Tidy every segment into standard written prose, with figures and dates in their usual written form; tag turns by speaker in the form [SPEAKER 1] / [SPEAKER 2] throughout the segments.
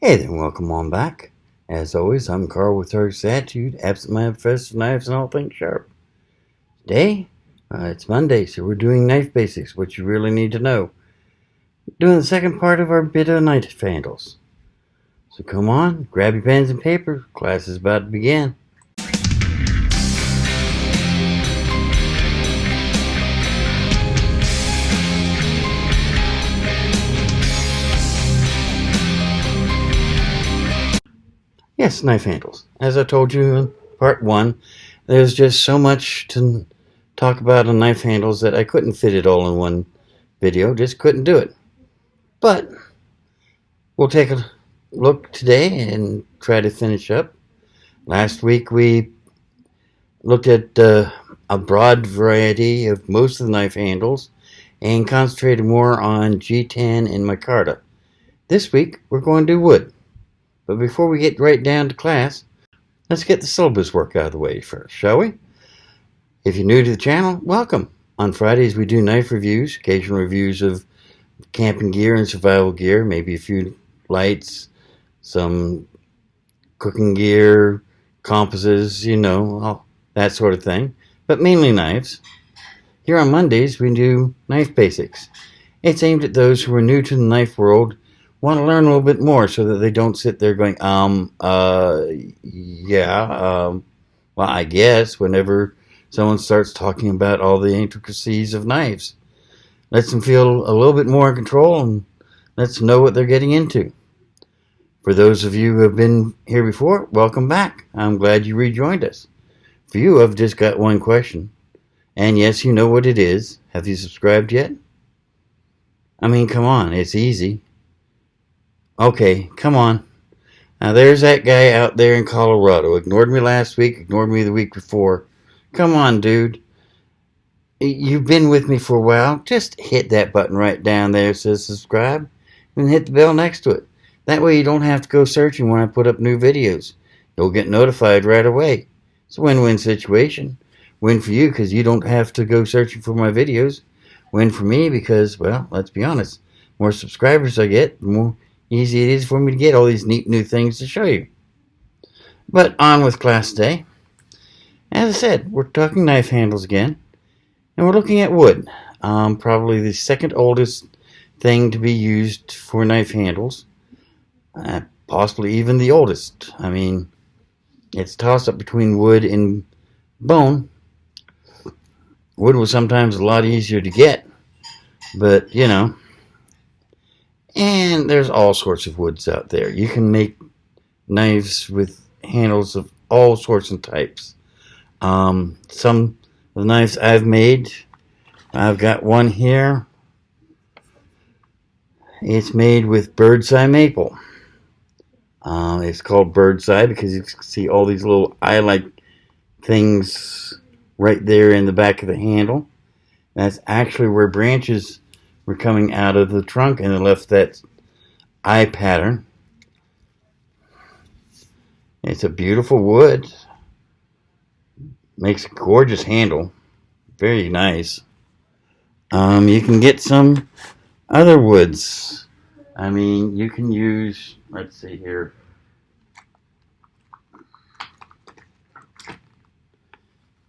[SPEAKER 1] Hey there, welcome on back. As always, I'm Carl with Target's Attitude, absent-minded professor of knives and all things sharp. Today, it's Monday, so we're doing knife basics, what you really need to know. Doing the second part of our bit of knife handles. So come on, grab your pens and paper, class is about to begin. Yes, knife handles. As I told you in part one, there's just so much to talk about on knife handles that I couldn't fit it all in one video, just couldn't do it. But we'll take a look today and try to finish up. Last week we looked at a broad variety of most of the knife handles and concentrated more on G10 and micarta. This week we're going to do wood. But before we get right down to class, let's get the syllabus work out of the way first, shall we? If you're new to the channel, welcome. On Fridays we do knife reviews, occasional reviews of camping gear and survival gear, maybe a few lights, some cooking gear, compasses, all that sort of thing, but mainly knives. Here on Mondays we do knife basics. It's aimed at those who are new to the knife world, want to learn a little bit more so that they don't sit there going, well, I guess, whenever someone starts talking about all the intricacies of knives. Lets them feel a little bit more in control and lets them know what they're getting into. For those of you who have been here before, welcome back. I'm glad you rejoined us. For you, I've just got one question. And yes, you know what it is. Have you subscribed yet? I mean, come on, it's easy. Okay, come on. Now there's that guy out there in Colorado. Ignored me last week, ignored me the week before. Come on, dude. You've been with me for a while. Just hit that button right down there that says subscribe and hit the bell next to it. That way you don't have to go searching when I put up new videos. You'll get notified right away. It's a win-win situation. Win for you because you don't have to go searching for my videos. Win for me because, well, let's be honest, the more subscribers I get, the more easy it is for me to get all these neat new things to show you. But on with class today. As I said, we're talking knife handles again. And we're looking at wood. Probably the second oldest thing to be used for knife handles. Possibly even the oldest. I mean, it's a toss-up between wood and bone. Wood was sometimes a lot easier to get. But, and there's all sorts of woods out there. You can make knives with handles of all sorts and types. Some of the knives I've made, I've got one here. It's made with bird's eye maple. It's called bird's eye because you can see all these little eye-like things right there in the back of the handle. That's actually where branches were coming out of the trunk and it left that eye pattern. It's a beautiful wood. Makes a gorgeous handle. Very nice. You can get some other woods. I mean, you can use, let's see here.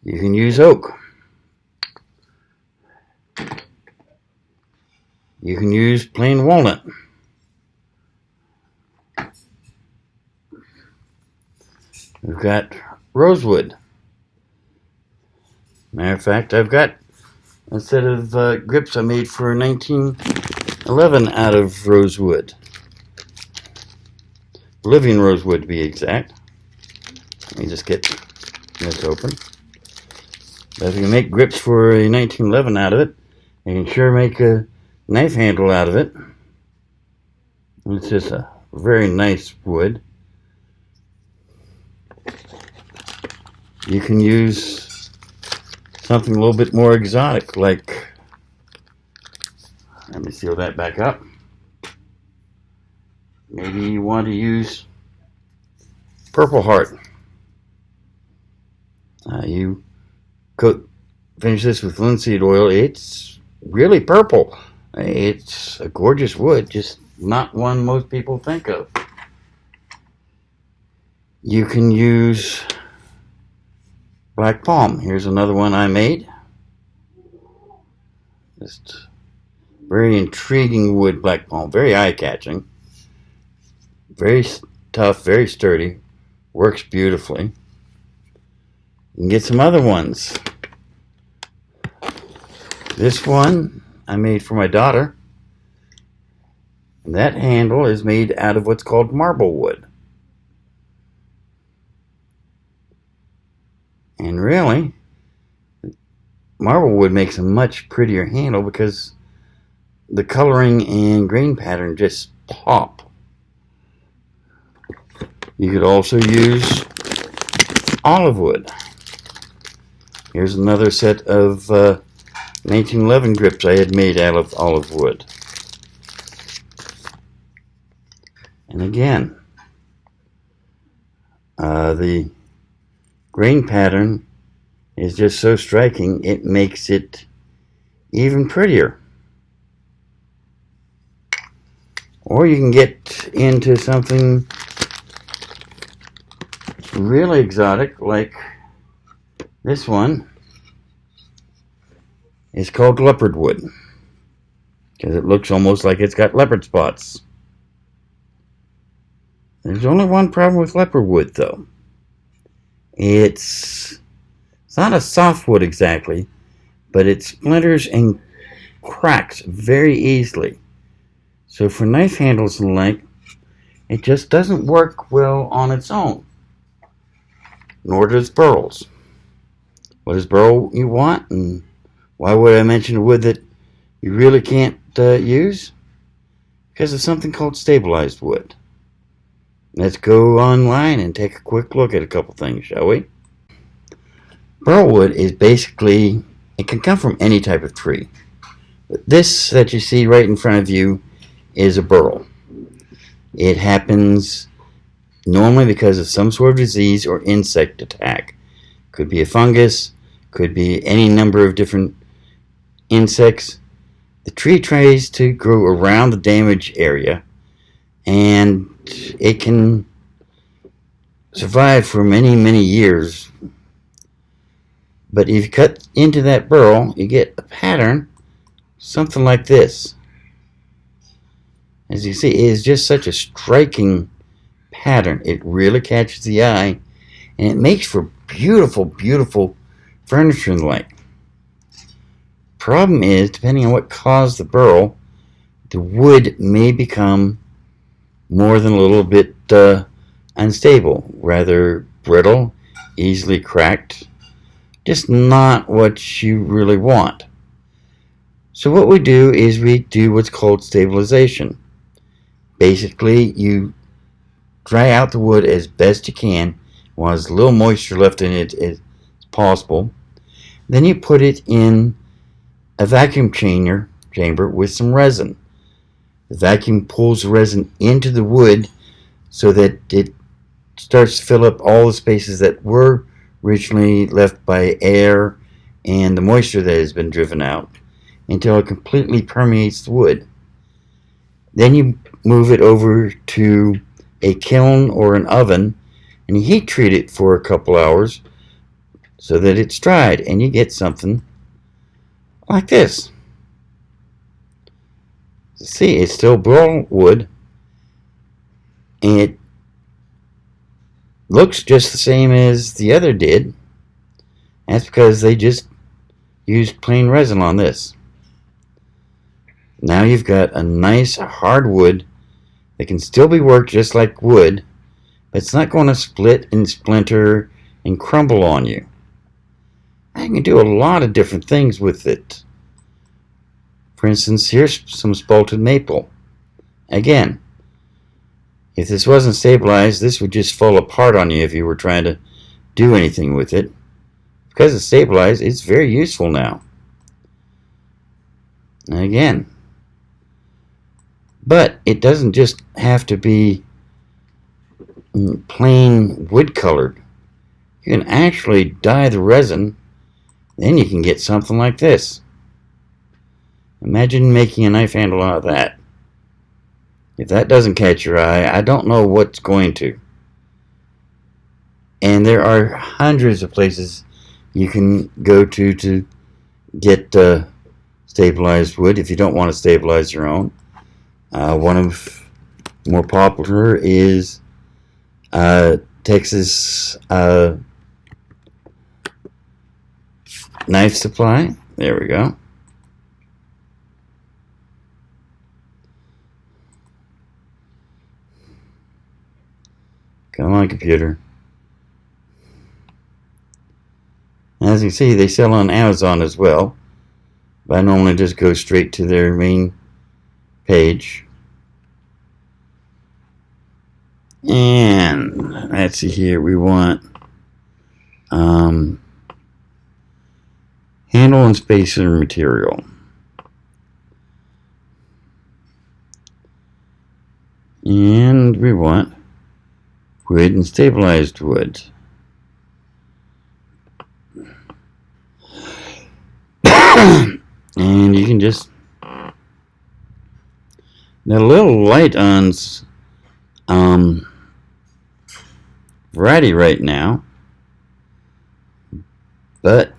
[SPEAKER 1] You can use oak. You can use plain walnut. We've got rosewood. Matter of fact, I've got a set of grips I made for 1911 out of rosewood. Bolivian rosewood to be exact. Let me just get this open. But if you can make grips for a 1911 out of it, you can sure make a knife handle out of it. It's just a very nice wood. You can use something a little bit more exotic, like, let me seal that back up. Maybe you want to use Purple Heart. You finish this with linseed oil. It's really purple. It's a gorgeous wood, just not one most people think of. You can use black palm. Here's another one I made. Just very intriguing wood, black palm. Very eye-catching. Very tough, very sturdy. Works beautifully. You can get some other ones. This one I made for my daughter. And that handle is made out of what's called marble wood. And really, marble wood makes a much prettier handle because the coloring and grain pattern just pop. You could also use olive wood. Here's another set of 1911 grips I had made out of olive wood. And again, the grain pattern is just so striking, it makes it even prettier. Or you can get into something really exotic, like this one is called leopard wood, because it looks almost like it's got leopard spots. There's only one problem with leopard wood, though. It's not a softwood exactly, but it splinters and cracks very easily. So for knife handles and like, it just doesn't work well on its own. Nor does burls. What is burl you want, and why would I mention a wood that you really can't use? Because of something called stabilized wood. Let's go online and take a quick look at a couple things, shall we? Burl wood is basically, it can come from any type of tree. But this that you see right in front of you is a burl. It happens normally because of some sort of disease or insect attack. Could be a fungus, could be any number of different insects. The tree tries to grow around the damaged area, and it can survive for many, many years. But if you cut into that burl, you get a pattern, something like this. As you see, it is just such a striking pattern. It really catches the eye, and it makes for beautiful, beautiful furniture and the like. Problem is, depending on what caused the burl, the wood may become more than a little bit unstable, rather brittle, easily cracked, just not what you really want. So what we do is we do what's called stabilization. Basically, you dry out the wood as best you can, while there's a little moisture left in it as possible. Then you put it in a vacuum chamber with some resin. The vacuum pulls the resin into the wood so that it starts to fill up all the spaces that were originally left by air and the moisture that has been driven out, until it completely permeates the wood. Then you move it over to a kiln or an oven, and you heat treat it for a couple hours so that it's dried, and you get something like this. See, it's still burl wood, and it looks just the same as the other did. That's because they just used plain resin on this. Now you've got a nice hardwood that can still be worked just like wood, but it's not going to split and splinter and crumble on you. I can do a lot of different things with it. For instance, here's some spalted maple. Again, if this wasn't stabilized, this would just fall apart on you if you were trying to do anything with it. Because it's stabilized, it's very useful now. And again, but it doesn't just have to be plain wood colored. You can actually dye the resin, then you can get something like this. Imagine making a knife handle out of that. If that doesn't catch your eye, I don't know what's going to. And there are hundreds of places you can go to get stabilized wood if you don't want to stabilize your own. One of more popular is Texas Knife Supply. There we go. Come on, computer. As you can see, they sell on Amazon as well. But I normally just go straight to their main page. And let's see here. We want handle and spacer material. And we want wood and stabilized wood. And you can just, they're a little light on variety right now, but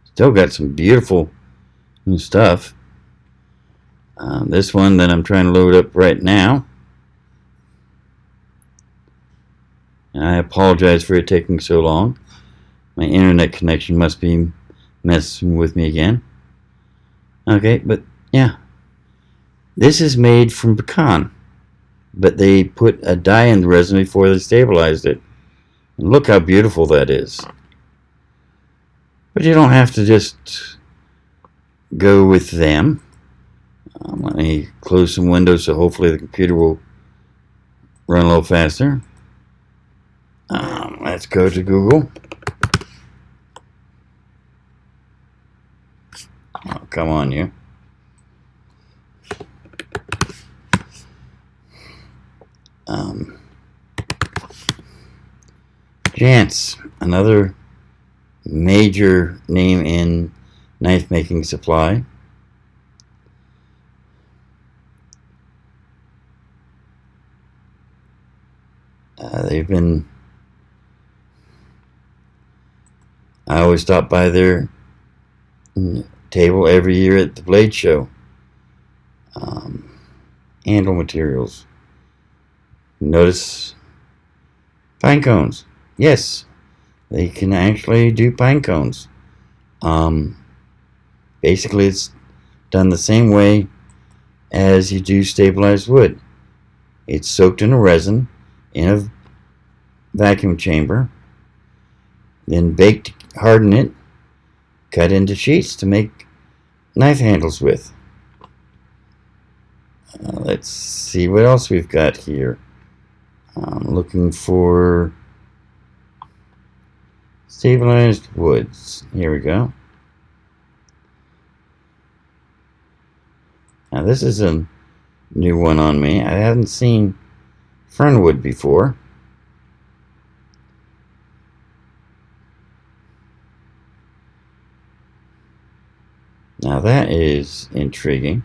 [SPEAKER 1] still got some beautiful new stuff. This one that I'm trying to load up right now, and I apologize for it taking so long. My internet connection must be messing with me again. Okay, but yeah, this is made from pecan, but they put a dye in the resin before they stabilized it. And look how beautiful that is. But you don't have to just go with them. Let me close some windows so hopefully the computer will run a little faster. Let's go to Google. Oh, come on, you. Jantz, another major name in knife making supply. They've been, I always stop by their table every year at the Blade Show. Handle materials. Notice pine cones. Yes, they can actually do pine cones. Basically, it's done the same way as you do stabilized wood. It's soaked in a resin in a vacuum chamber, then baked to harden it, cut into sheets to make knife handles with. Let's see what else we've got here. I'm looking for stabilized woods. Here we go. Now this is a new one on me. I haven't seen fernwood before. Now that is intriguing.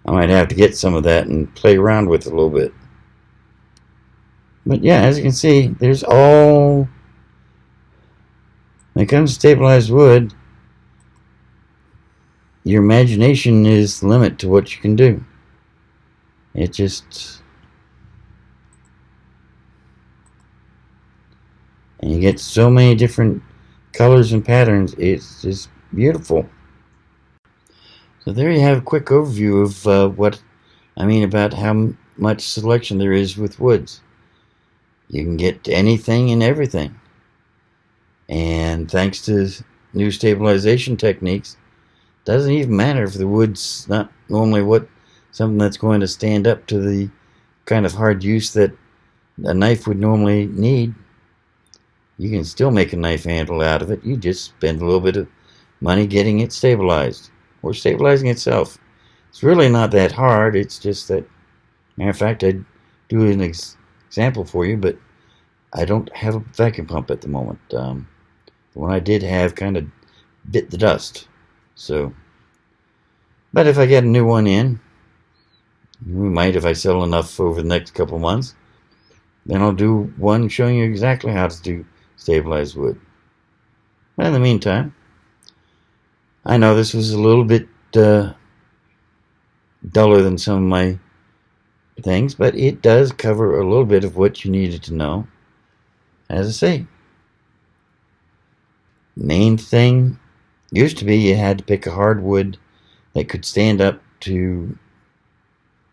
[SPEAKER 1] I might have to get some of that and play around with it a little bit. But yeah, as you can see, there's all, when it comes to stabilized wood, your imagination is the limit to what you can do. It just, and you get so many different colors and patterns. It's just beautiful. So there you have a quick overview of what I mean about how much selection there is with woods. You can get anything and everything. And thanks to new stabilization techniques, doesn't even matter if the wood's not normally something that's going to stand up to the kind of hard use that a knife would normally need. You can still make a knife handle out of it. You just spend a little bit of money getting it stabilized or stabilizing itself. It's really not that hard. It's just that, matter of fact, I'd do an example for you, but I don't have a vacuum pump at the moment. The one I did have kind of bit the dust. So, but if I get a new one in, we might, if I sell enough over the next couple months, Then I'll do one showing you exactly how to do stabilized wood. But in the meantime, I know this was a little bit duller than some of my things, but it does cover a little bit of what you needed to know. As I say, main thing used to be you had to pick a hardwood that could stand up to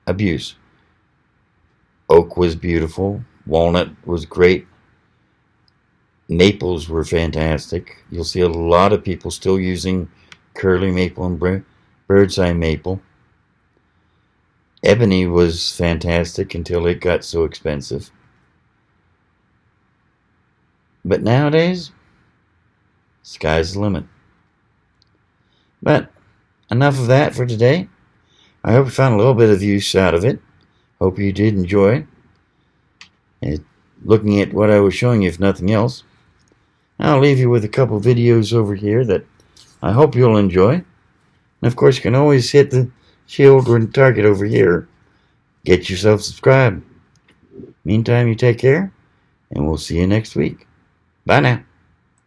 [SPEAKER 1] abuse. Oak was beautiful. Walnut was great. Maples were fantastic. You'll see a lot of people still using curly maple and bird's eye maple. Ebony was fantastic until it got so expensive. But nowadays, sky's the limit. But enough of that for today. I hope you found a little bit of use out of it. Hope you did enjoy looking at what I was showing you, if nothing else. I'll leave you with a couple videos over here that I hope you'll enjoy. And of course, you can always hit the shield or target over here. Get yourself subscribed. Meantime, you take care, and we'll see you next week. Bye now.